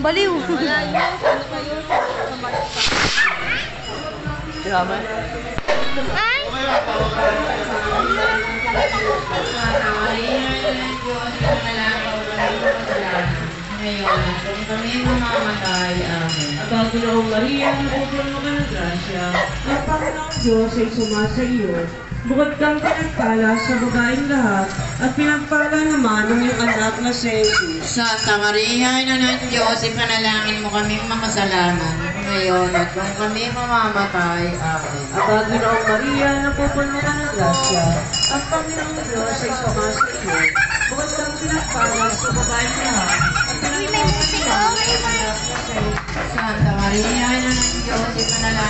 Baliw. Salamat. Ay! Ngayon, kung kami mamamatay, amen. Bago na ang Maria, napupuno ka ng grasya, ang Panginoong Diyos ay sumasa iyo. Bukod kang pinagpala sa babaeng lahat, at pinagpala naman ang iyong anak na si Jesus. Santa Maria, Ina ng Diyos, ipanalangin mo kaming makasalanan. Ngayon, at kung kami mamamatay, amen. At bago na ang Maria, napupuno ka ng grasya, ang Panginoong Diyos ay sumasa iyo. Bukod kang pinagpala sa babaeng lahat, at pinagpala naman ang iyong anak na si Jesus. Santa Maria, Ina ng Diyos, ipanalangin